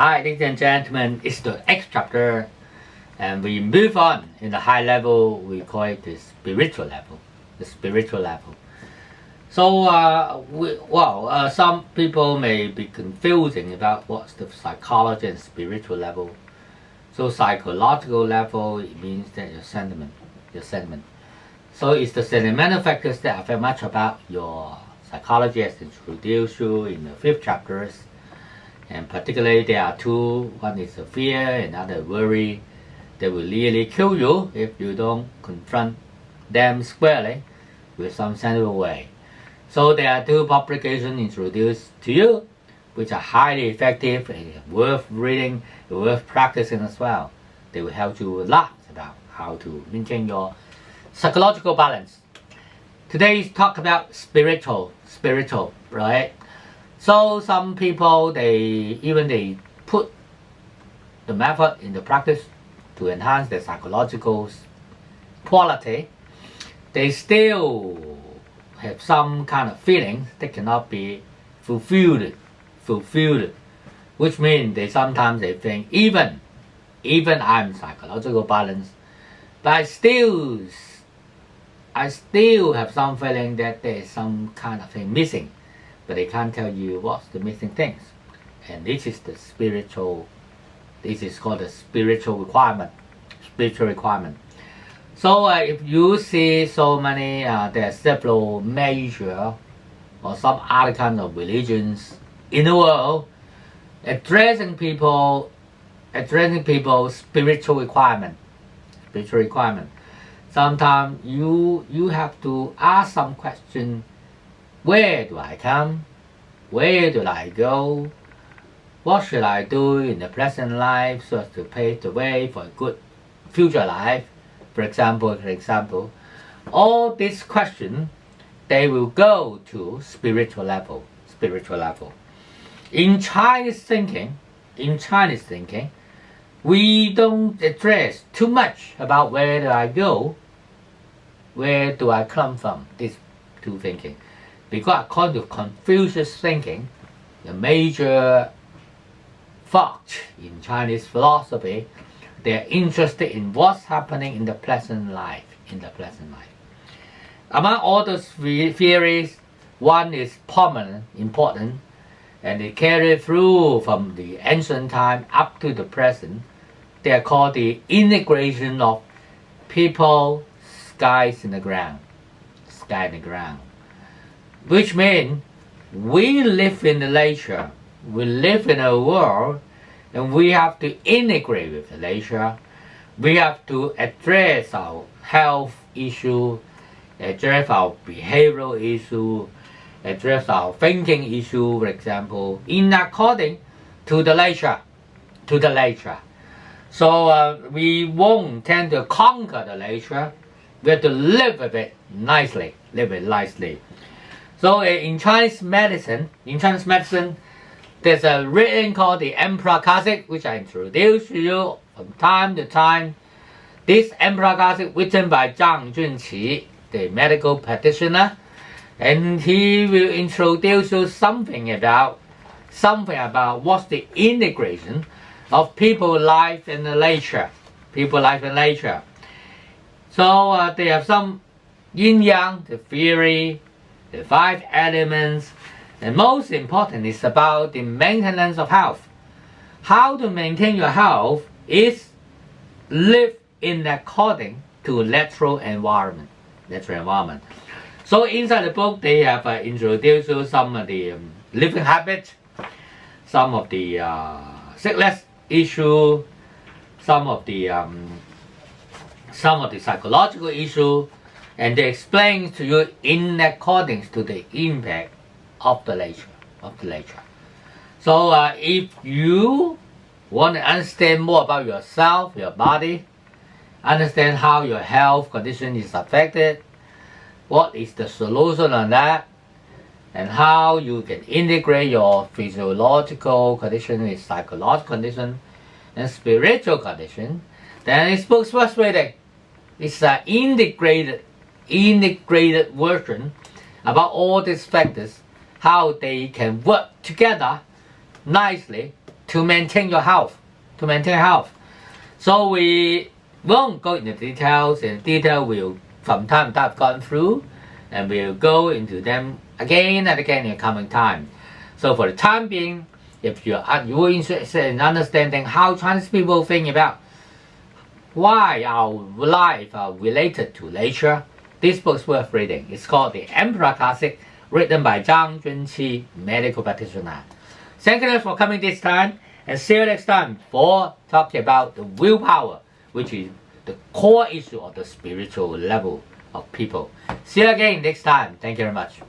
Hi, ladies and gentlemen, it's the X chapter, and we move on in the high level. We call it the spiritual level. The spiritual level. So, some people may be confusing about what's the psychology and spiritual level. So, psychological level, it means that your sentiment. So, it's the sentimental factors that affect much about your psychology, as introduced in the 5th chapters. And particularly there are two. One is the fear, and another worry. They will really kill you if you don't confront them squarely with some sensible way. So there are two publications introduced to you, which are highly effective and worth reading, worth practicing as well. They will help you a lot about how to maintain your psychological balance. Today's talk about spiritual, right? So some people, they put the method in the practice to enhance their psychological quality. They still have some kind of feelings that cannot be fulfilled, which means sometimes they think even I'm psychological balanced, but I still have some feeling that there is some kind of thing missing. But they can't tell you what's the missing things. And this is the spiritual, this is called the spiritual requirement. So if you see so many, there are several major or some other kind of religions in the world addressing people's spiritual requirement. Sometimes you have to ask some question. Where do I come? Where do I go? What should I do in the present life so as to pave the way for a good future life? For example, all these questions, they will go to spiritual level. In Chinese thinking, we don't address too much about where do I go, where do I come from, these two thinking. Because according to Confucius thinking, the major fact in Chinese philosophy, they are interested in what's happening in the present life. Among all those theories, one is prominent, important, and they carry through from the ancient time up to the present. They are called the integration of people, sky in the ground. Which means we live in the nature, we live in a world, and we have to integrate with the nature. We have to address our health issue, address our behavioral issue, address our thinking issue, for example, in according to the nature. So we won't tend to conquer the nature. We have to live with it nicely. So in Chinese medicine, there's a written called the Emperor Classic, which I introduced to you from time to time. This Emperor Classic written by Zhang Junqi, the medical practitioner, and he will introduce you something about what's the integration of people life and nature. So they have some yin yang, the theory, the 5 elements, and most important is about the maintenance of health. How to maintain your health is live in according to natural environment. So inside the book they have introduced you some of the living habits, some of the sickness issue, some of the psychological issue, and they explain to you in accordance to the impact of the nature. So if you want to understand more about yourself, your body, understand how your health condition is affected, what is the solution on that, and how you can integrate your physiological condition with psychological condition and spiritual condition, then this book's worth reading. It's an integrated version about all these factors, how they can work together nicely to maintain your health, to maintain health. So we won't go into details, and detail will from time to time gone through, and we'll go into them again and again in coming time. So for the time being, if you're interested in understanding how Chinese people think about why our life are related to nature, this book's worth reading. It's called The Emperor Classic, written by Zhang Junqi, medical practitioner. Thank you for coming this time, and see you next time for talking about the willpower, which is the core issue of the spiritual level of people. See you again next time. Thank you very much.